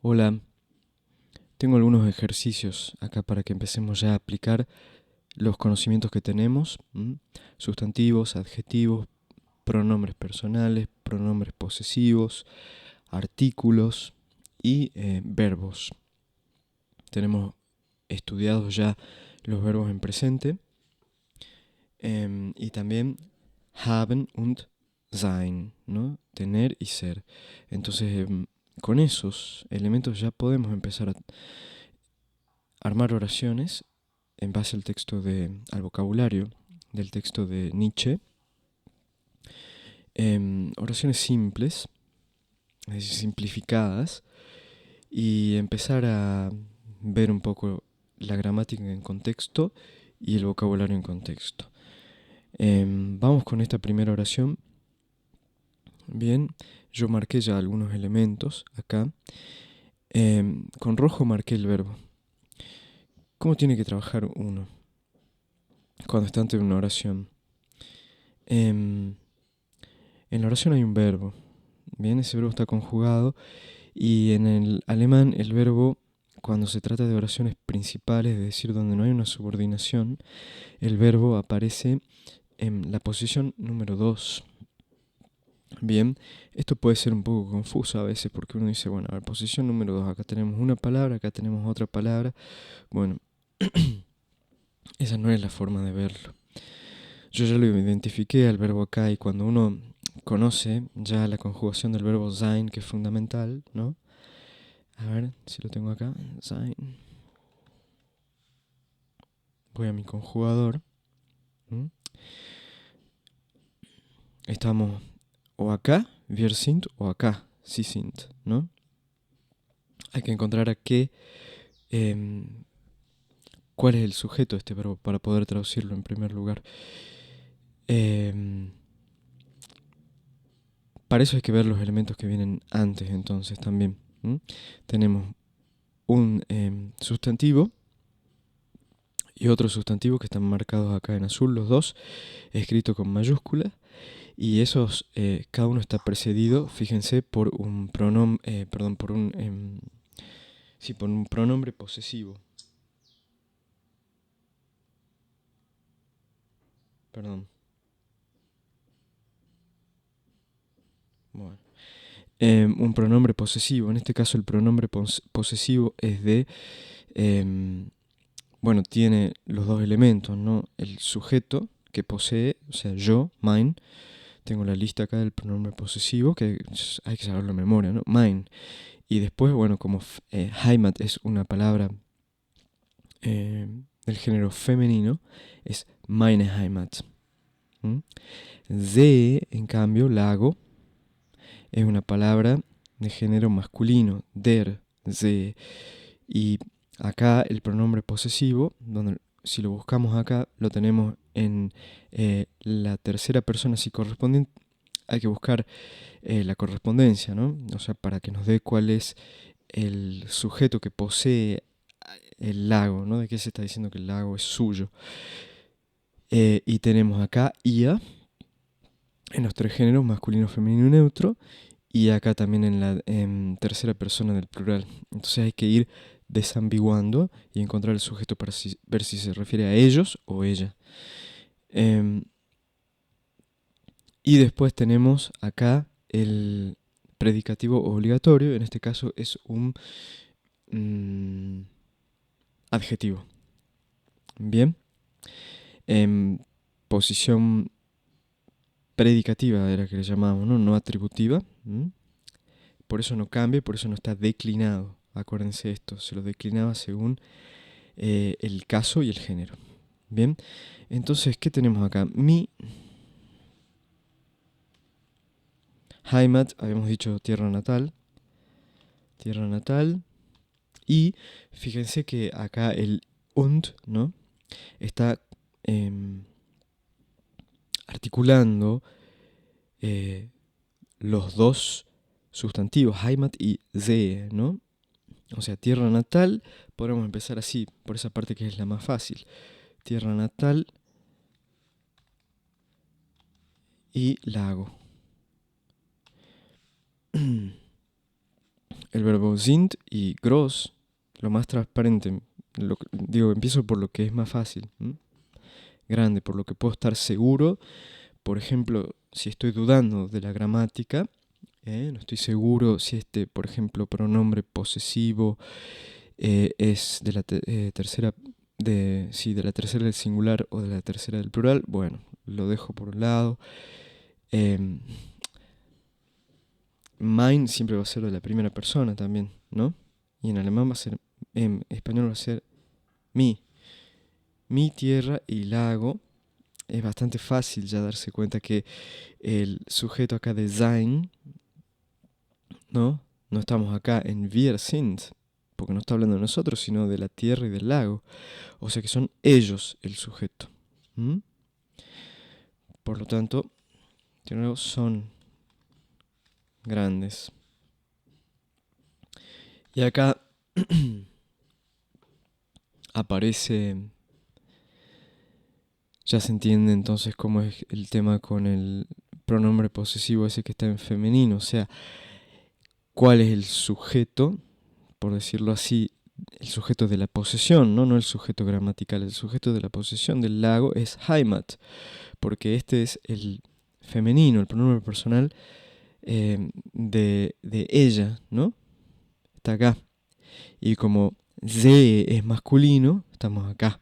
Hola, tengo algunos ejercicios acá para que empecemos ya a aplicar los conocimientos que tenemos, sustantivos, adjetivos, pronombres personales, pronombres posesivos, artículos y verbos. Tenemos estudiados ya los verbos en presente y también haben und sein, ¿no? Tener y ser. Entonces, con esos elementos ya podemos empezar a armar oraciones en base al vocabulario del texto de Nietzsche. Oraciones simples, es decir, simplificadas, y empezar a ver un poco la gramática en contexto y el vocabulario en contexto. Vamos con esta primera oración. Bien, yo marqué ya algunos elementos acá. Con rojo marqué el verbo. ¿Cómo tiene que trabajar uno cuando está ante una oración? En la oración hay un verbo. Bien, ese verbo está conjugado y en el alemán el verbo, cuando se trata de oraciones principales, es decir, donde no hay una subordinación, el verbo aparece en la posición número 2. Bien, esto puede ser un poco confuso a veces porque uno dice, bueno, a ver, posición número 2, acá tenemos una palabra, acá tenemos otra palabra. Bueno, esa no es la forma de verlo. Yo ya lo identifiqué al verbo acá y cuando uno conoce ya la conjugación del verbo sein, que es fundamental, ¿no? A ver si lo tengo acá. Sein. Voy a mi conjugador. Estamos o acá, wir sind, o acá, sie sind, ¿no? Hay que encontrar cuál es el sujeto de este verbo para poder traducirlo en primer lugar. Para eso hay que ver los elementos que vienen antes entonces también. Tenemos un sustantivo y otro sustantivo que están marcados acá en azul, los dos, escrito con mayúsculas. Y esos, cada uno está precedido, fíjense, por un pronombre, por un pronombre posesivo. Perdón. Bueno. Un pronombre posesivo. En este caso el pronombre posesivo es de, tiene los dos elementos, ¿no? El sujeto que posee, o sea, yo, mine. Tengo la lista acá del pronombre posesivo, que hay que saberlo de memoria, ¿no? Mine. Y después, bueno, como Heimat es una palabra del género femenino, es meine Heimat. See, en cambio, lago, es una palabra de género masculino, der See. Y acá el pronombre posesivo, donde si lo buscamos acá, lo tenemos en la tercera persona si correspondiente. Hay que buscar la correspondencia, ¿no? O sea, para que nos dé cuál es el sujeto que posee el lago, ¿no? De qué se está diciendo que el lago es suyo. Y tenemos acá ia en los tres géneros, masculino, femenino y neutro. Y acá también en la tercera persona del plural. Entonces hay que ir desambiguando y encontrar el sujeto para ver si se refiere a ellos o ella. Y después tenemos acá el predicativo obligatorio. En este caso es un adjetivo. Bien. Posición predicativa era que le llamábamos, ¿no? No atributiva. Por eso no cambia, por eso no está declinado. Acuérdense esto, se lo declinaba según el caso y el género. Bien, entonces, ¿qué tenemos acá? Mi Heimat, habíamos dicho tierra natal. Tierra natal. Y fíjense que acá el und, ¿no? Está articulando los dos sustantivos, Heimat y See, ¿no? O sea, tierra natal, podemos empezar así, por esa parte que es la más fácil. Tierra natal y lago. el verbo sind y groß, lo más transparente. Empiezo por lo que es más fácil. Grande, por lo que puedo estar seguro. Por ejemplo, si estoy dudando de la gramática, no estoy seguro si este, por ejemplo, pronombre posesivo es de la tercera, de la tercera del singular o de la tercera del plural. Bueno, lo dejo por un lado. Mein siempre va a ser de la primera persona también, ¿no? Y en alemán va a ser, en español va a ser mi. Mi tierra y lago. Es bastante fácil ya darse cuenta que el sujeto acá de sein, ¿no? No estamos acá en wir sind, porque no está hablando de nosotros, sino de la tierra y del lago. O sea que son ellos el sujeto. Por lo tanto, de nuevo, son grandes. Y acá aparece, ya se entiende entonces cómo es el tema con el pronombre posesivo ese que está en femenino. O sea, cuál es el sujeto, por decirlo así, el sujeto de la posesión, no el sujeto gramatical. El sujeto de la posesión del lago es Heimat, porque este es el femenino, el pronombre personal de ella, ¿no? Está acá. Y como sie es masculino, estamos acá,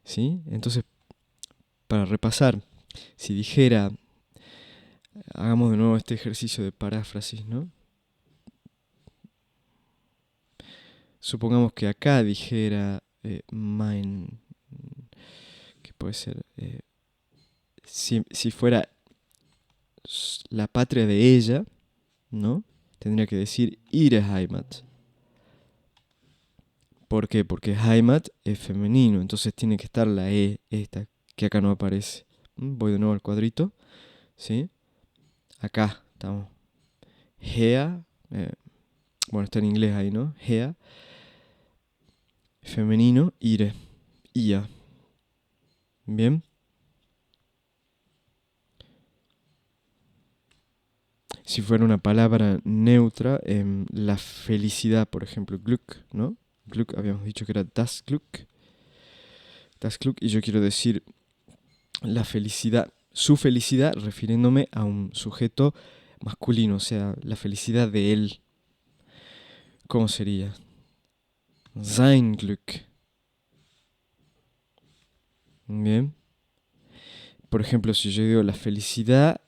¿sí? Entonces, para repasar, si dijera, hagamos de nuevo este ejercicio de paráfrasis, ¿no? Supongamos que acá dijera mein, que puede ser, si fuera la patria de ella, ¿no? Tendría que decir ihre Heimat. ¿Por qué? Porque Heimat es femenino, entonces tiene que estar la E, esta, que acá no aparece. Voy de nuevo al cuadrito, ¿sí? Acá estamos. Hea, bueno, está en inglés ahí, ¿no? Hea, femenino, ire, ia. Bien. Si fuera una palabra neutra, la felicidad, por ejemplo, Glück, ¿no? Glück, habíamos dicho que era das Glück. Das Glück, y yo quiero decir la felicidad, su felicidad, refiriéndome a un sujeto masculino, o sea, la felicidad de él. ¿Cómo sería? Sein Glück. Bien. Por ejemplo, si yo digo la felicidad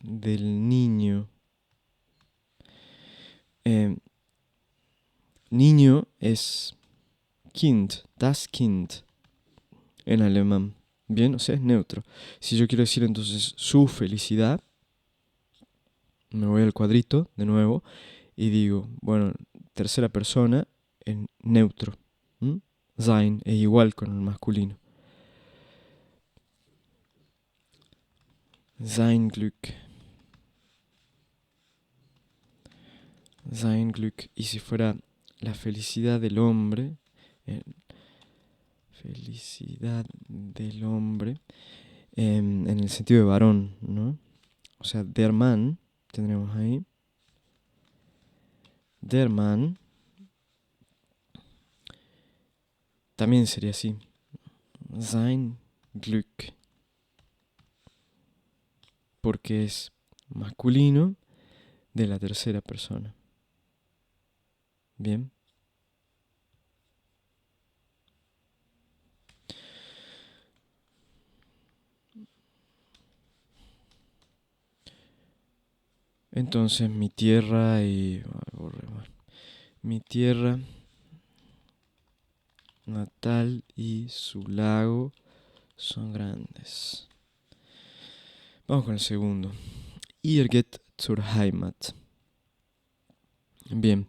del niño. Niño es Kind, das Kind en alemán. Bien, o sea, es neutro. Si yo quiero decir entonces su felicidad, me voy al cuadrito de nuevo y digo, bueno, tercera persona en neutro. Sein es igual con el masculino. Sein Glück. Sein Glück. Y si fuera la felicidad del hombre, felicidad del hombre, en el sentido de varón, ¿no? O sea, der Mann, tendremos ahí. Der Mann también sería así. Sein Glück. Porque es masculino de la tercera persona. Bien. Entonces mi tierra mi tierra natal y su lago son grandes. Vamos con el segundo. Ihr geht zur Heimat. Bien,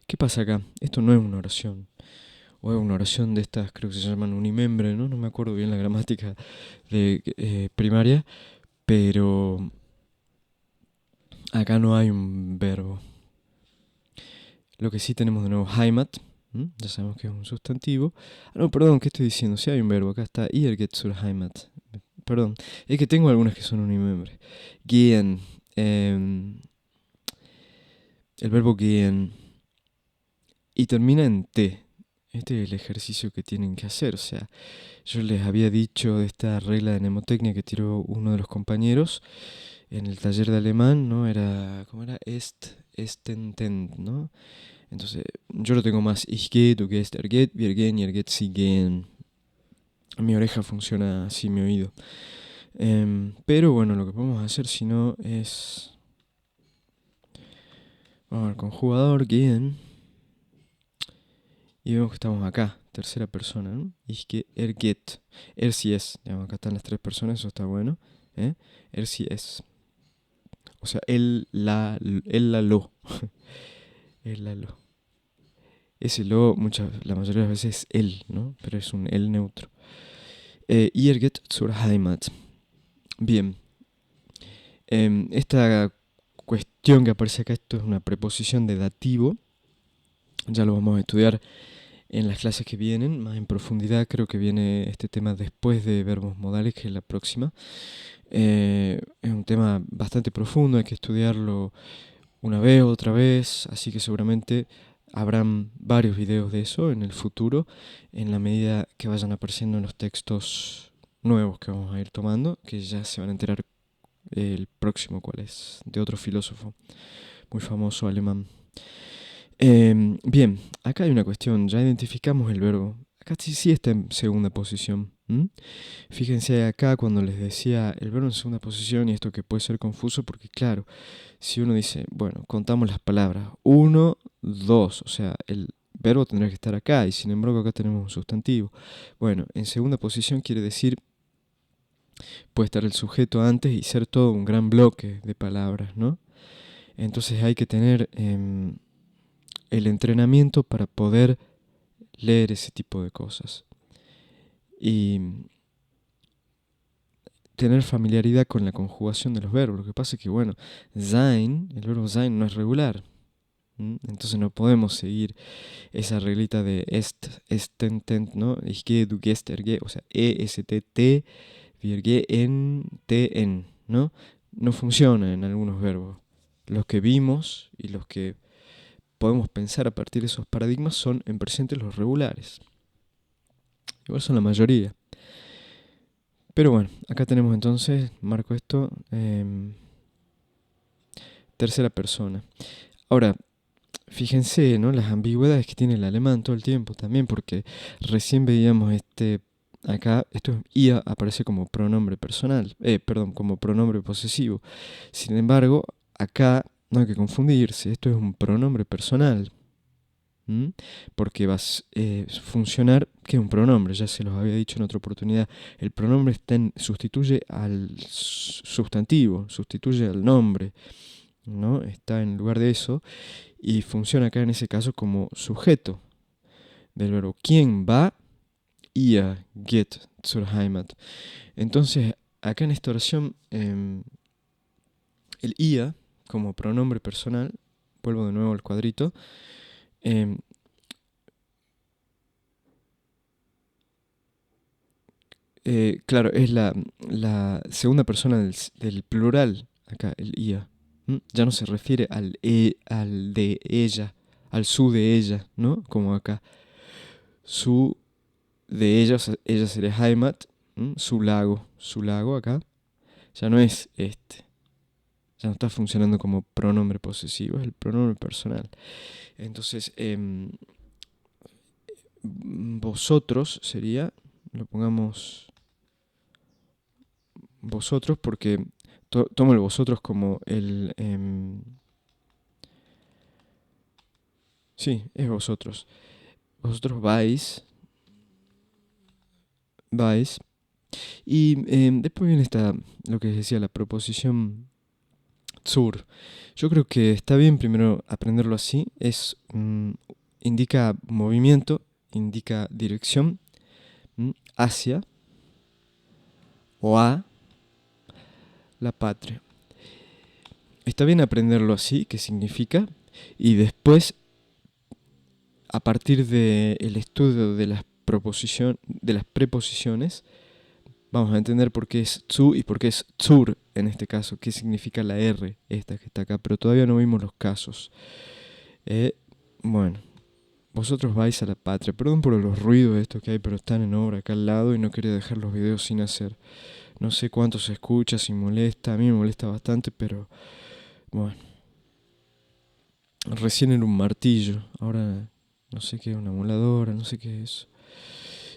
¿qué pasa acá? Esto no es una oración. O es una oración de estas, creo que se llaman unimembre, ¿no? No me acuerdo bien la gramática de primaria, pero acá no hay un verbo. Lo que sí tenemos de nuevo Heimat, ya sabemos que es un sustantivo. No, perdón, ¿qué estoy diciendo? Sí hay un verbo, acá está Ihr geht zur Heimat. perdón. Es que tengo algunas que son unimembres. Gehen. El verbo gehen. Y termina en T. Este es el ejercicio que tienen que hacer. O sea, yo les había dicho de esta regla de mnemotecnia que tiró uno de los compañeros en el taller de alemán, ¿no? ¿Cómo era? Esten, ten, ¿no? Entonces, yo lo tengo más. Ich gehe, du gehst, geht, wir gehen, ihr geht, sie gehen. Mi oreja funciona así, mi oído. Pero bueno, lo que podemos hacer si no es... Vamos a ver, conjugador, gehen. Y vemos que estamos acá, tercera persona, ¿no? Ich gehe, geht. Sí es. Digamos, acá están las tres personas, eso está bueno. Sí es. O sea, él, la, lo. El, la, lo. Ese lo, la mayoría de las veces es él, ¿no? Pero es un él neutro. Ihr geht zur Heimat. Bien. Esta cuestión que aparece acá, esto es una preposición de dativo. Ya lo vamos a estudiar en las clases que vienen, más en profundidad. Creo que viene este tema después de verbos modales, que es la próxima. Es un tema bastante profundo, hay que estudiarlo una vez, otra vez, así que seguramente habrán varios videos de eso en el futuro, en la medida que vayan apareciendo en los textos nuevos que vamos a ir tomando, que ya se van a enterar el próximo cuál es, de otro filósofo muy famoso alemán. Bien, acá hay una cuestión, ya identificamos el verbo. Acá sí está en segunda posición. Fíjense acá cuando les decía el verbo en segunda posición, y esto que puede ser confuso porque claro, si uno dice, bueno, contamos las palabras, 1, 2, o sea, el verbo tendrá que estar acá y sin embargo acá tenemos un sustantivo. Bueno, en segunda posición quiere decir, puede estar el sujeto antes y ser todo un gran bloque de palabras, ¿no? Entonces hay que tener el entrenamiento para poder leer ese tipo de cosas. Y tener familiaridad con la conjugación de los verbos. Lo que pasa es que, bueno, sein, el verbo sein no es regular. Entonces no podemos seguir esa reglita de esten, tent, ¿no? Ich gehe, du gehst, gehe, o sea, est, wir gehen, en, ¿no? No funciona en algunos verbos. Los que vimos y los que podemos pensar a partir de esos paradigmas son en presente los regulares. Igual son la mayoría. Pero bueno, acá tenemos entonces, marco esto, tercera persona. Ahora, fíjense, ¿no? Las ambigüedades que tiene el alemán todo el tiempo también, porque recién veíamos acá, esto es ia, aparece como pronombre personal, como pronombre posesivo. Sin embargo, acá no hay que confundirse, esto es un pronombre personal. Porque va a funcionar, que es un pronombre, ya se los había dicho en otra oportunidad. El pronombre sustituye al sustantivo, sustituye al nombre, ¿no? Está en lugar de eso y funciona acá en ese caso como sujeto del verbo. ¿Quién va? Ihr geht zur Heimat. Entonces, acá en esta oración, el ia como pronombre personal, vuelvo de nuevo al cuadrito, claro, es la segunda persona del plural, acá, el ia. Ya no se refiere al de ella, al su de ella, ¿no? Como acá. Su de ella, o sea, ella sería Heimat, su lago acá. Ya no es este. Ya no está funcionando como pronombre posesivo, es el pronombre personal. Entonces, vosotros sería, lo pongamos vosotros porque tomo el vosotros como el... sí, es vosotros. Vosotros vais. Y después viene lo que les decía, la proposición zur. Yo creo que está bien primero aprenderlo así. Indica movimiento, indica dirección, hacia o a la patria. Está bien aprenderlo así, qué significa, y después, a partir del estudio de las preposiciones, vamos a entender por qué es zu y por qué es zur en este caso, qué significa la R, esta que está acá, pero todavía no vimos los casos. Bueno, vosotros vais a la patria. Perdón por los ruidos estos que hay, pero están en obra acá al lado y no quería dejar los videos sin hacer. No sé cuánto se escucha, si molesta, a mí me molesta bastante, pero bueno. Recién era un martillo, ahora no sé qué es una moladora, no sé qué es.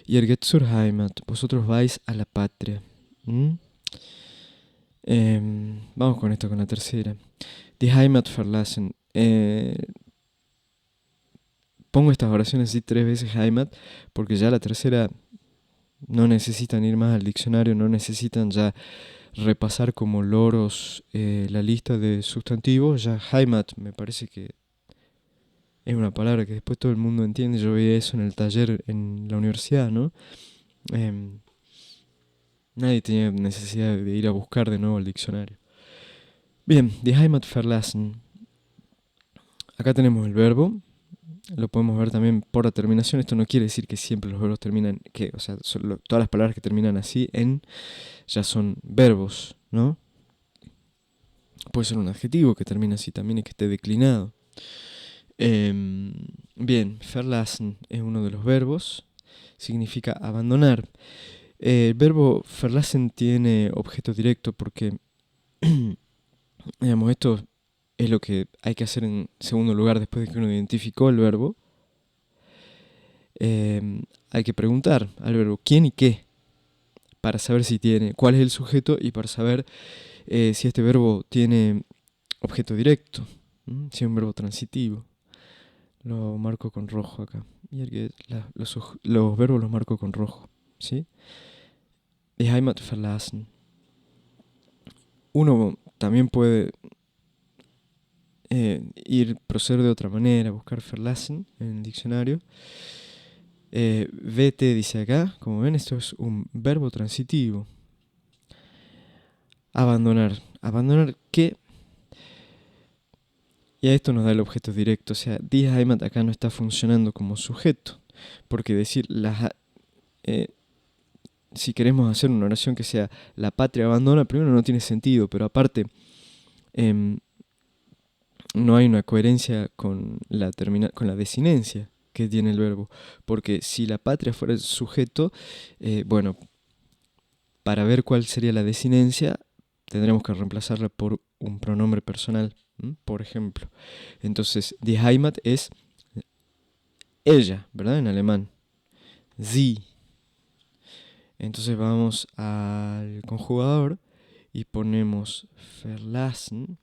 Ihr geht zur Heimat, vosotros vais a la patria. ¿Mm? Vamos con esto, con la tercera. Die Heimat verlassen. Pongo estas oraciones así 3 veces Heimat, porque ya la tercera no necesitan ir más al diccionario, no necesitan ya repasar como loros la lista de sustantivos. Ya Heimat me parece que es una palabra que después todo el mundo entiende. Yo veía eso en el taller en la universidad, ¿no? Nadie tenía necesidad de ir a buscar de nuevo el diccionario. Bien, die Heimat verlassen. Acá tenemos el verbo. Lo podemos ver también por la terminación. Esto no quiere decir que siempre los verbos terminan, o sea, todas las palabras que terminan así en ya son verbos, ¿no? Puede ser un adjetivo que termine así también y que esté declinado. Bien, verlassen es uno de los verbos. Significa abandonar. El verbo verlassen tiene objeto directo porque, digamos, esto es lo que hay que hacer en segundo lugar después de que uno identificó el verbo. Hay que preguntar al verbo quién y qué para saber si tiene, cuál es el sujeto y para saber si este verbo tiene objeto directo, si es un verbo transitivo. Lo marco con rojo acá. Y los verbos los marco con rojo, ¿sí? Die Heimat verlassen. Uno también puede proceder de otra manera, buscar verlassen en el diccionario. Vete dice acá, como ven, esto es un verbo transitivo. Abandonar. ¿Abandonar qué? Y a esto nos da el objeto directo. O sea, die Heimat acá no está funcionando como sujeto. Porque decir si queremos hacer una oración que sea la patria abandona, primero no tiene sentido, pero aparte no hay una coherencia con con la desinencia que tiene el verbo. Porque si la patria fuera el sujeto, bueno, para ver cuál sería la desinencia, tendremos que reemplazarla por un pronombre personal, por ejemplo. Entonces, die Heimat es ella, ¿verdad? En alemán. Sie. Entonces vamos al conjugador y ponemos verlassen.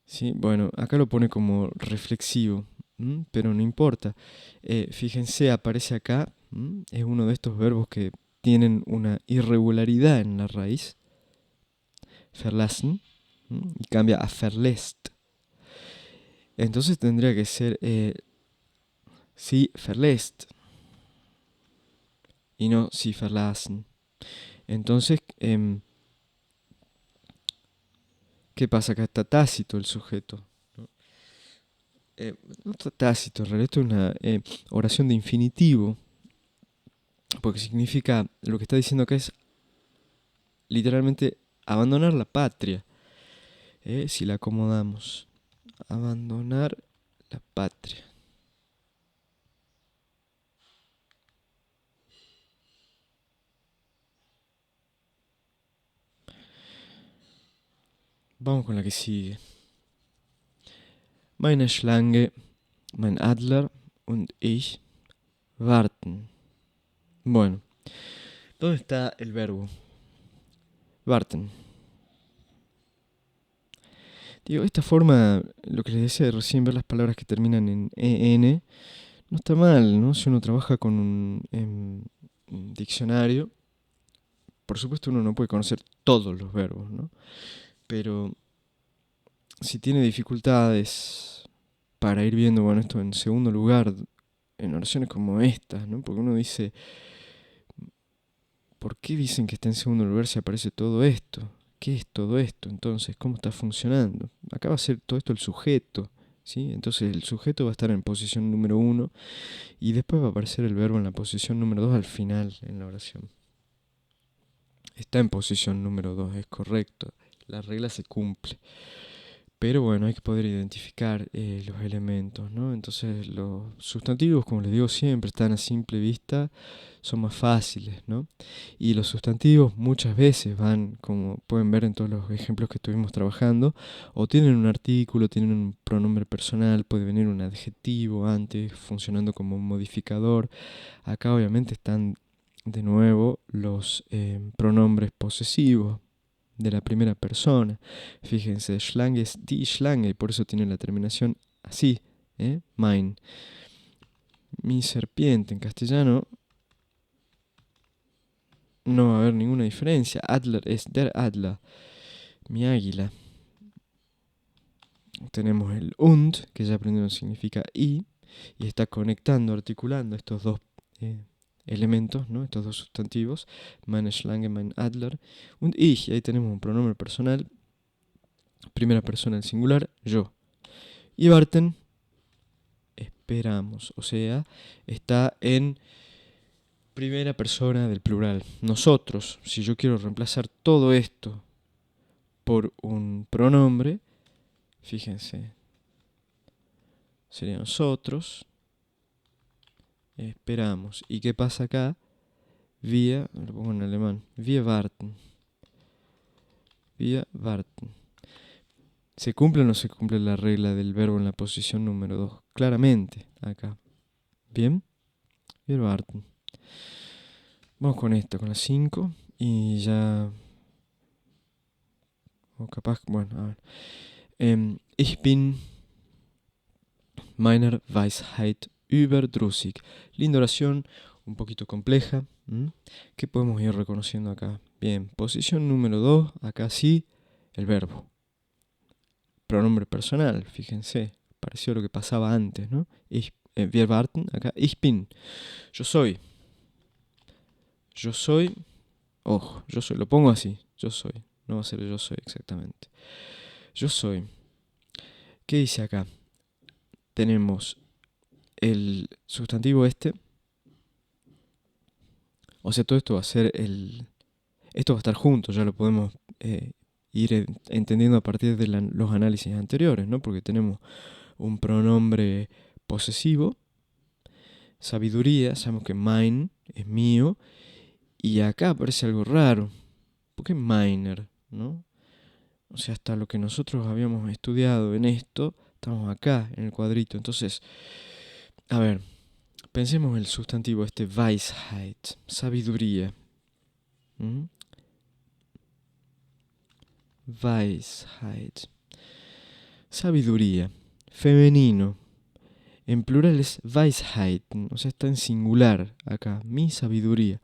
¿Sí? Bueno, acá lo pone como reflexivo, pero no importa. Fíjense, aparece acá, es uno de estos verbos que tienen una irregularidad en la raíz. Verlassen, y cambia a verlässt. Entonces tendría que ser sie verlässt y no sie verlassen. Entonces, ¿qué pasa? Acá está tácito el sujeto. No está tácito, en realidad esto es una oración de infinitivo, porque significa, lo que está diciendo acá es literalmente abandonar la patria, si la acomodamos. Abandonar la patria. Vamos con la que sigue. Meine Schlange, mein Adler und ich warten. Bueno, ¿dónde está el verbo? Warten. Digo, esta forma, lo que les decía de recién, ver las palabras que terminan en EN, no está mal, ¿no? Si uno trabaja con un diccionario, por supuesto uno no puede conocer todos los verbos, ¿no? Pero si tiene dificultades para ir viendo, bueno, esto en segundo lugar, en oraciones como estas, ¿no? Porque uno dice, ¿por qué dicen que está en segundo lugar si aparece todo esto? ¿Qué es todo esto? Entonces, ¿cómo está funcionando? Acá va a ser todo esto el sujeto, ¿sí? Entonces el sujeto va a estar en posición número 1 y después va a aparecer el verbo en la posición número 2 al final en la oración. Está en posición número 2, es correcto. La regla se cumple. Pero bueno, hay que poder identificar los elementos, ¿no? Entonces los sustantivos, como les digo siempre, están a simple vista, son más fáciles, ¿no? Y los sustantivos muchas veces van, como pueden ver en todos los ejemplos que estuvimos trabajando, o tienen un artículo, tienen un pronombre personal, puede venir un adjetivo antes, funcionando como un modificador. Acá obviamente están de nuevo los pronombres posesivos de la primera persona. Fíjense, Schlange es die Schlange, y por eso tiene la terminación así, mein. Mi serpiente en castellano no va a haber ninguna diferencia. Adler es der Adler, mi águila. Tenemos el und, que ya aprendimos significa y está conectando, articulando estos dos elementos, ¿no? Estos dos sustantivos, meine Schlange, mein Adler, und ich, y ahí tenemos un pronombre personal, primera persona del singular, yo. Y warten, esperamos, o sea, está en primera persona del plural. Nosotros, si yo quiero reemplazar todo esto por un pronombre, fíjense, sería nosotros, esperamos. ¿Y qué pasa acá? Wir, lo pongo en alemán, wir warten. Wir warten. ¿Se cumple o no se cumple la regla del verbo en la posición número 2? Claramente, acá. ¿Bien? Wir warten. Vamos con esta, con la 5. Y ya... O capaz, bueno, a ver. Ich bin meiner Weisheit überdrüssig. Linda oración, un poquito compleja. ¿Qué podemos ir reconociendo acá? Bien, posición número 2, acá sí, el verbo. Pronombre personal, fíjense, pareció lo que pasaba antes, ¿no? Wir warten, acá, ich bin, yo soy. Yo soy, ojo, yo soy, lo pongo así, yo soy, no va a ser yo soy exactamente. Yo soy. ¿Qué dice acá? Tenemos el sustantivo este. O sea, todo esto va a ser esto va a estar junto, ya lo podemos ir entendiendo a partir de los análisis anteriores, ¿no? Porque tenemos un pronombre posesivo, sabiduría, sabemos que mein es mío, y acá aparece algo raro. ¿Por qué meiner, no? O sea, hasta lo que nosotros habíamos estudiado en esto, estamos acá, en el cuadrito. Entonces, a ver, pensemos en el sustantivo este, Weisheit, sabiduría. Weisheit. Sabiduría. Femenino. En plural es Weisheit. O sea, está en singular acá. Mi sabiduría.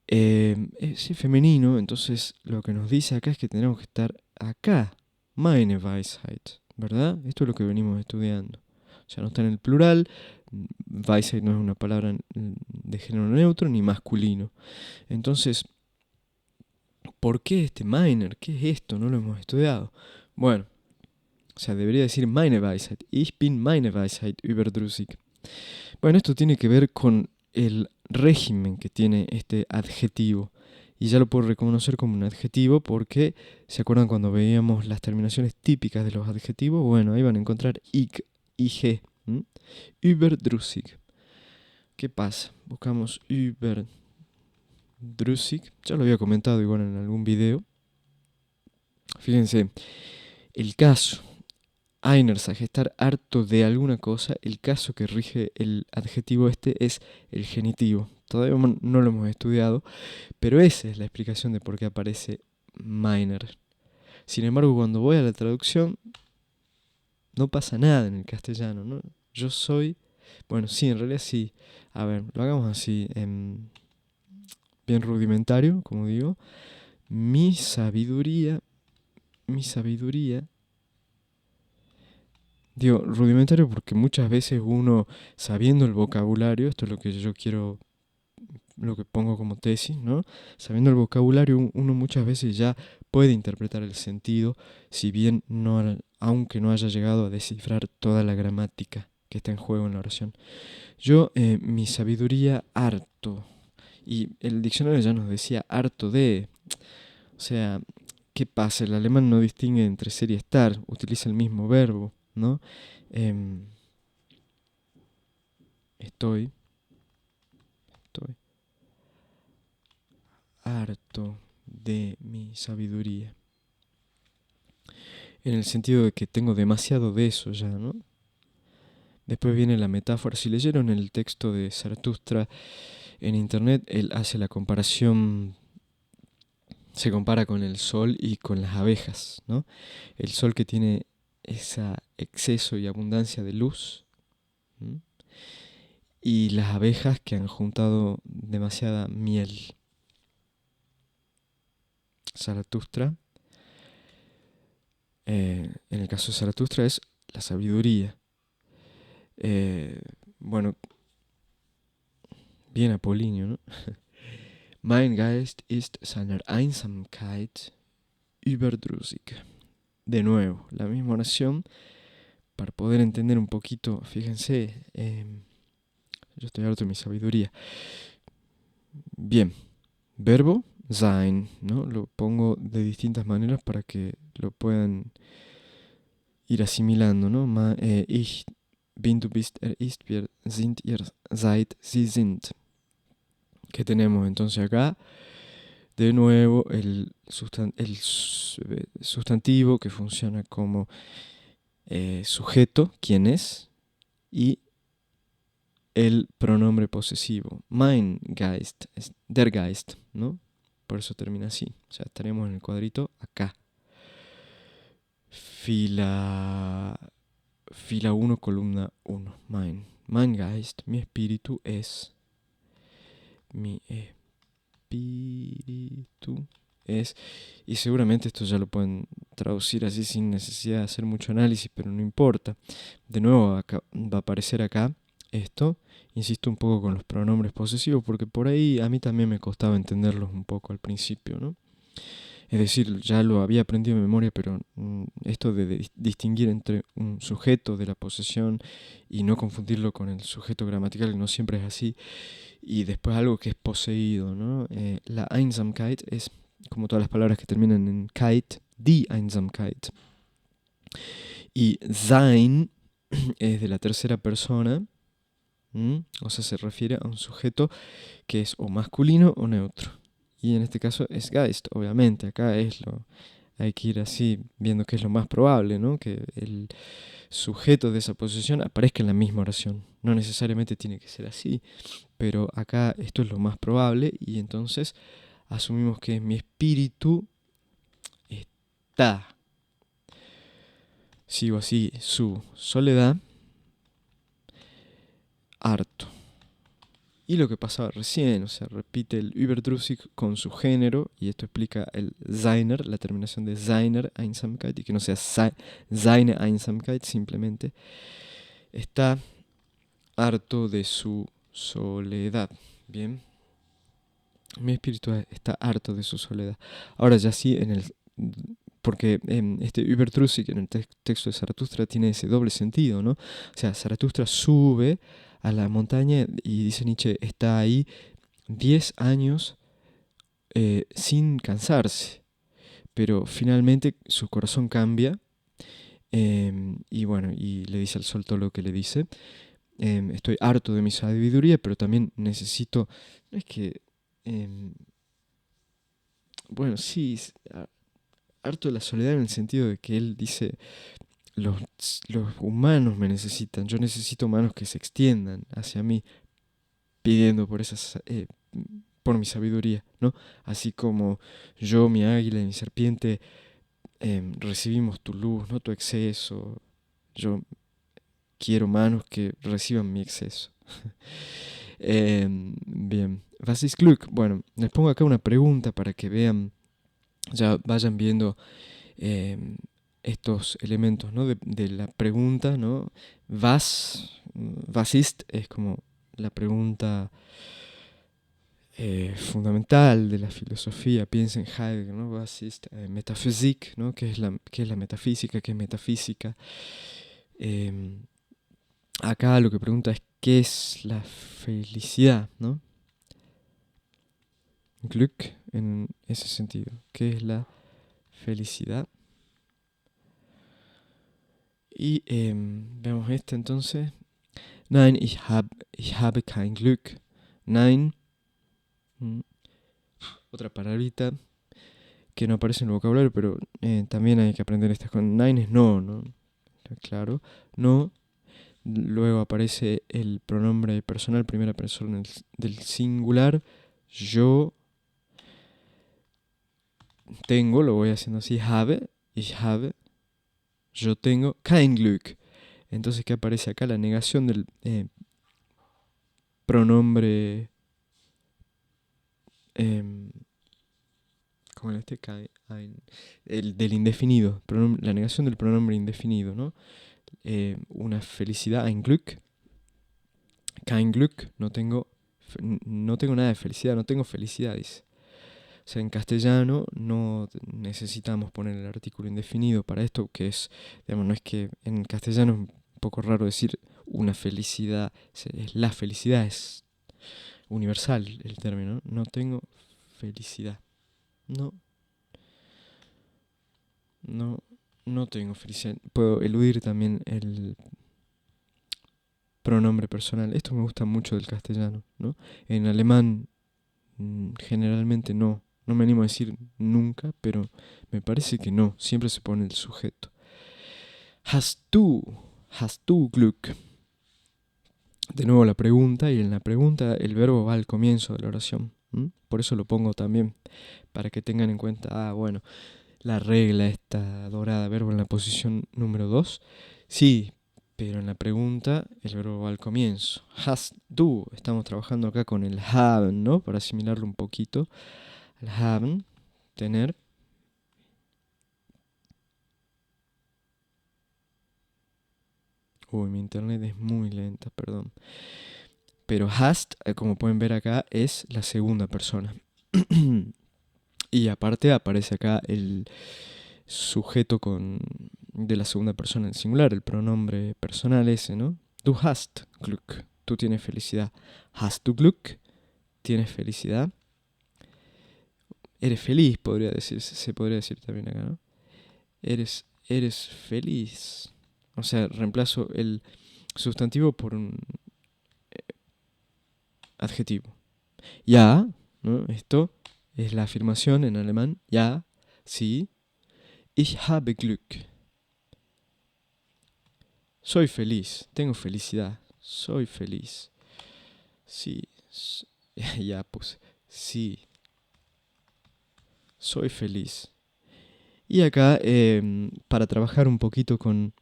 Es femenino, entonces lo que nos dice acá es que tenemos que estar acá. Meine Weisheit. ¿Verdad? Esto es lo que venimos estudiando. O sea, no está en el plural. Weisheit no es una palabra de género neutro ni masculino. Entonces, ¿por qué este Meiner? ¿Qué es esto? No lo hemos estudiado. Bueno, o sea, debería decir meine Weisheit. Ich bin meine Weisheit überdrüssig. Bueno, esto tiene que ver con el régimen que tiene este adjetivo. Y ya lo puedo reconocer como un adjetivo porque, ¿se acuerdan cuando veíamos las terminaciones típicas de los adjetivos? Bueno, ahí van a encontrar ik, ig, überdrüssig. ¿Qué pasa? Buscamos überdrüssig. Ya lo había comentado igual en algún video. Fíjense, el caso, Einersache, estar harto de alguna cosa, el caso que rige el adjetivo este es el genitivo. Todavía no lo hemos estudiado, pero esa es la explicación de por qué aparece meiner. Sin embargo, cuando voy a la traducción, no pasa nada en el castellano, ¿no? Yo soy, bueno, sí, en realidad sí. A ver, lo hagamos así, bien rudimentario, como digo. Mi sabiduría. Digo, rudimentario porque muchas veces uno, sabiendo el vocabulario, esto es lo que yo quiero, lo que pongo como tesis, ¿no? Sabiendo el vocabulario, uno muchas veces ya puede interpretar el sentido, si bien aunque no haya llegado a descifrar toda la gramática que está en juego en la oración. Yo, mi sabiduría harto, y el diccionario ya nos decía harto de, o sea, ¿qué pasa? El alemán no distingue entre ser y estar, utiliza el mismo verbo, ¿no? Em, estoy harto de mi sabiduría. En el sentido de que tengo demasiado de eso ya, ¿no? Después viene la metáfora. Si leyeron el texto de Zaratustra en internet, él hace la comparación, se compara con el sol y con las abejas, ¿no? El sol que tiene ese exceso y abundancia de luz, ¿m? Y las abejas que han juntado demasiada miel. Zaratustra, en el caso de Zaratustra, es la sabiduría. Bueno, bien apolíneo, ¿no? Mein Geist ist seiner Einsamkeit überdrüssig. De nuevo, la misma oración, para poder entender un poquito, fíjense, yo estoy harto de mi sabiduría. Bien, verbo, sein, ¿no? Lo pongo de distintas maneras para que lo puedan ir asimilando, ¿no? Ich bin, du bist, ist, wir sind, ihr seid, sie sind. ¿Qué tenemos entonces acá? De nuevo, el sustantivo que funciona como sujeto, quién es, y el pronombre posesivo. Mein Geist, es der Geist, ¿no? Por eso termina así. O sea, estaremos en el cuadrito acá. Fila 1, columna 1. Mein Geist, mi espíritu es. Mi espíritu es. Y seguramente esto ya lo pueden traducir así sin necesidad de hacer mucho análisis, pero no importa. De nuevo acá, va a aparecer acá esto. Insisto un poco con los pronombres posesivos porque por ahí a mí también me costaba entenderlos un poco al principio, ¿no? Es decir, ya lo había aprendido de memoria, pero esto de distinguir entre un sujeto de la posesión y no confundirlo con el sujeto gramatical, que no siempre es así, y después algo que es poseído, ¿no? La Einsamkeit es, como todas las palabras que terminan en Keit, die Einsamkeit. Y sein es de la tercera persona, o sea, se refiere a un sujeto que es o masculino o neutro. Y en este caso es Geist, obviamente. Acá hay que ir así viendo qué es lo más probable, ¿no? Que el sujeto de esa posesión aparezca en la misma oración. No necesariamente tiene que ser así, pero acá esto es lo más probable y entonces asumimos que mi espíritu está. Sigo así, su soledad, harto. Y lo que pasaba recién, o sea, repite el Überdrüssig con su género, y esto explica el Seiner, la terminación de Seiner Einsamkeit, y que no sea seine Einsamkeit, simplemente. Está harto de su soledad. Bien. Mi espíritu está harto de su soledad. Ahora ya sí, porque este Überdrüssig en el texto de Zaratustra tiene ese doble sentido, ¿no? O sea, Zaratustra sube a la montaña y dice Nietzsche, está ahí 10 años sin cansarse, pero finalmente su corazón cambia y bueno, y le dice al sol todo lo que le dice. Estoy harto de mi sabiduría, pero también necesito, no es que, bueno, sí, harto de la soledad en el sentido de que él dice, los, los humanos me necesitan, yo necesito manos que se extiendan hacia mí, pidiendo por mi sabiduría, ¿no? Así como yo, mi águila y mi serpiente, recibimos tu luz, no tu exceso. Yo quiero manos que reciban mi exceso. Bien, was ist Glück? Bueno, les pongo acá una pregunta para que vean, ya vayan viendo estos elementos, ¿no? de la pregunta, ¿no? Was ist es como la pregunta fundamental de la filosofía. Piensa en Heidegger, ¿no? Was ist Metaphysik, ¿no? ¿Qué es la metafísica? ¿Qué es metafísica? Acá lo que pregunta es ¿qué es la felicidad, ¿no? Glück en ese sentido. ¿Qué es la felicidad? Y vemos este entonces. Nein, ich habe kein Glück. Nein. Otra palabrita que no aparece en el vocabulario, pero también hay que aprender estas cosas. Nein es no, ¿no? Claro. No. Luego aparece el pronombre personal, primera persona del singular. Yo tengo, lo voy haciendo así, ich habe, yo tengo, kein Glück. Entonces, ¿qué aparece acá? La negación del pronombre, como en este, del indefinido, la negación del pronombre indefinido, ¿no? Una felicidad, ein Glück, kein Glück, no tengo nada de felicidad, no tengo felicidad, dice. O sea, en castellano no necesitamos poner el artículo indefinido para esto, que es, digamos, no es que en castellano es un poco raro decir una felicidad, la felicidad es universal el término, no tengo felicidad, no, no, no tengo felicidad. Puedo eludir también el pronombre personal, esto me gusta mucho del castellano, ¿no? En alemán generalmente no me animo a decir nunca, pero me parece que no, siempre se pone el sujeto. Hast du Glück? De nuevo la pregunta, y en la pregunta el verbo va al comienzo de la oración. Por eso lo pongo también, para que tengan en cuenta, bueno, la regla esta dorada, verbo en la posición número 2. Sí, pero en la pregunta el verbo va al comienzo. Hast du, estamos trabajando acá con el haben, ¿no? Para asimilarlo un poquito. El haben, tener. Uy, mi internet es muy lenta, perdón. Pero hast, como pueden ver acá, es la segunda persona. Y aparte aparece acá el sujeto de la segunda persona en singular, el pronombre personal ese, ¿no? Du hast Glück, tú tienes felicidad. Hast du Glück, tienes felicidad. Eres feliz, se podría decir también acá, ¿no? Eres feliz. O sea, reemplazo el sustantivo por un adjetivo. Ya, ¿no? Esto es la afirmación en alemán. Ya, sí. Ich habe Glück. Soy feliz, tengo felicidad. Soy feliz. Sí, ya pues, sí. Soy feliz. Y acá, para trabajar un poquito con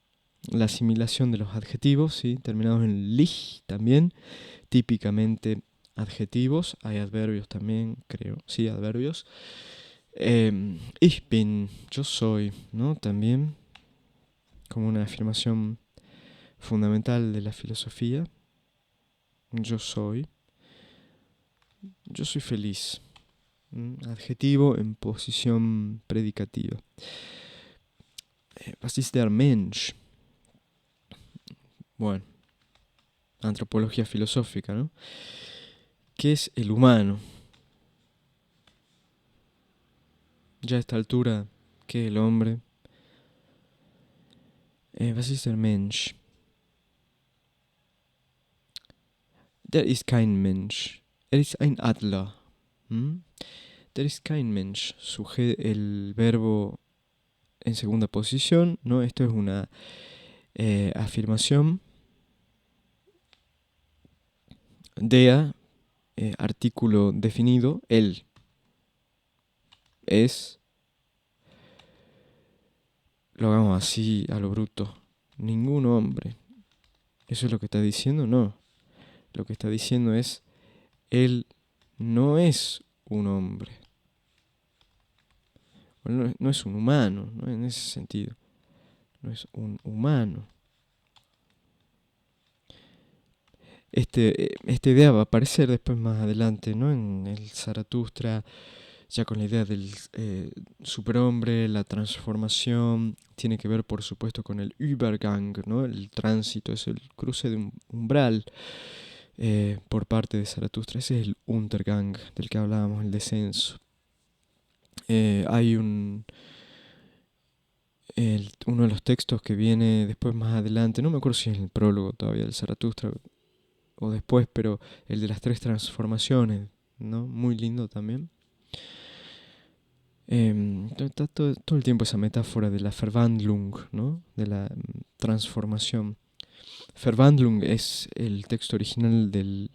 la asimilación de los adjetivos, ¿sí? Terminados en lich también, típicamente adjetivos, hay adverbios también, creo, sí, adverbios. Ich bin, yo soy, ¿no? También, como una afirmación fundamental de la filosofía. Yo soy feliz. Adjetivo en posición predicativa. Was ist der Mensch? Bueno, antropología filosófica, ¿no? ¿Qué es el humano? Ya a esta altura, ¿qué es el hombre? Was ist der Mensch? Der ist kein Mensch. Er ist ein Adler. Der ist kein Mensch. El verbo en segunda posición, ¿no? Esto es una afirmación. Der, artículo definido, él. Es, lo hagamos así a lo bruto, ningún hombre. ¿Eso es lo que está diciendo? No. Lo que está diciendo es, él no es un hombre. Bueno, no es un humano, ¿no? En ese sentido. No es un humano. Esta idea va a aparecer después más adelante, ¿no? En el Zaratustra, ya con la idea del superhombre, la transformación, tiene que ver por supuesto con el Übergang, ¿no? El tránsito, es el cruce de un umbral por parte de Zaratustra. Ese es el Untergang del que hablábamos, el descenso. Hay uno de los textos que viene después más adelante, no me acuerdo si es el prólogo todavía del Zaratustra o después, pero el de las 3 transformaciones, ¿no? Muy lindo también. Está todo el tiempo esa metáfora de la Verwandlung, ¿no? De la transformación. Verwandlung es el texto original del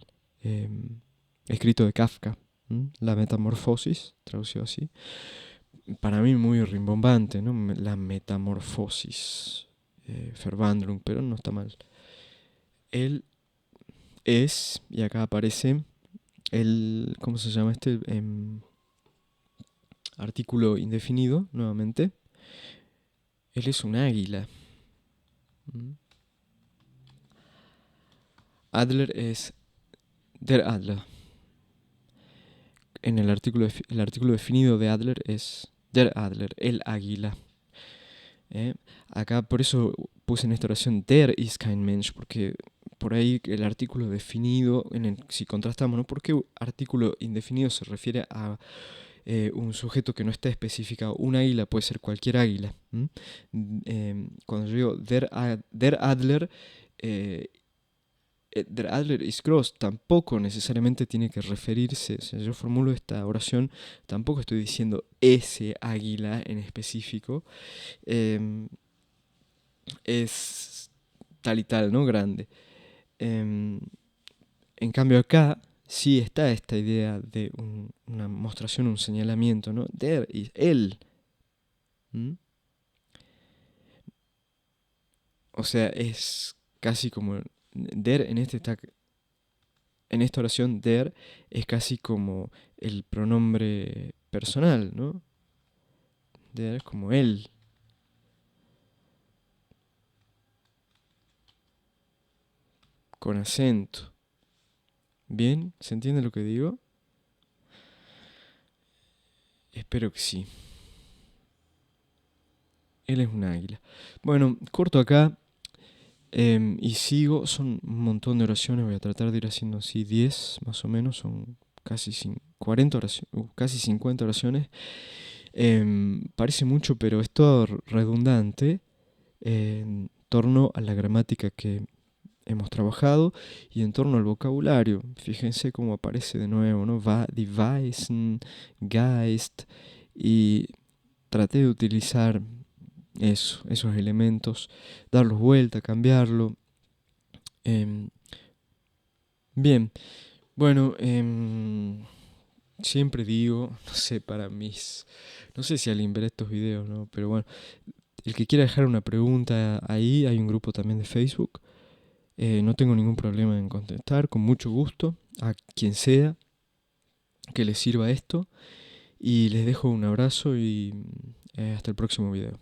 escrito de Kafka, la metamorfosis, traducido así. Para mí muy rimbombante, ¿no? La metamorfosis, Verwandlung, pero no está mal. Él es, y acá aparece ¿cómo se llama este? Artículo indefinido, nuevamente. Él es un águila. Adler es der Adler. En el artículo definido de Adler es der Adler, el águila. Acá por eso puse en esta oración der ist kein Mensch, porque por ahí el artículo definido, si contrastamos, ¿no? ¿Por qué artículo indefinido se refiere a un sujeto que no está especificado? Un águila puede ser cualquier águila. Cuando yo digo der Adler, der Adler ist groß, tampoco necesariamente tiene que referirse, si yo formulo esta oración, tampoco estoy diciendo ese águila en específico, es tal y tal, ¿no? Grande. En cambio acá sí está esta idea de una mostración, un señalamiento, ¿no? Der is él. O sea, es casi como der en esta oración, der es casi como el pronombre personal, ¿no? Der es como él. Con acento. ¿Bien? ¿Se entiende lo que digo? Espero que sí. Él es un águila. Bueno, corto acá y sigo. Son un montón de oraciones. Voy a tratar de ir haciendo así 10 más o menos. Son casi 40 oraciones, casi 50 oraciones. Parece mucho, pero es todo redundante en torno a la gramática que hemos trabajado y en torno al vocabulario. Fíjense cómo aparece de nuevo, ¿no? Die Weisen, Geist, y traté de utilizar esos elementos, darlos vuelta, cambiarlo. Bien, bueno, siempre digo, no sé, no sé si alguien verá estos videos, ¿no? Pero bueno, el que quiera dejar una pregunta ahí, hay un grupo también de Facebook. No tengo ningún problema en contestar, con mucho gusto, a quien sea que les sirva esto. Y les dejo un abrazo y hasta el próximo video.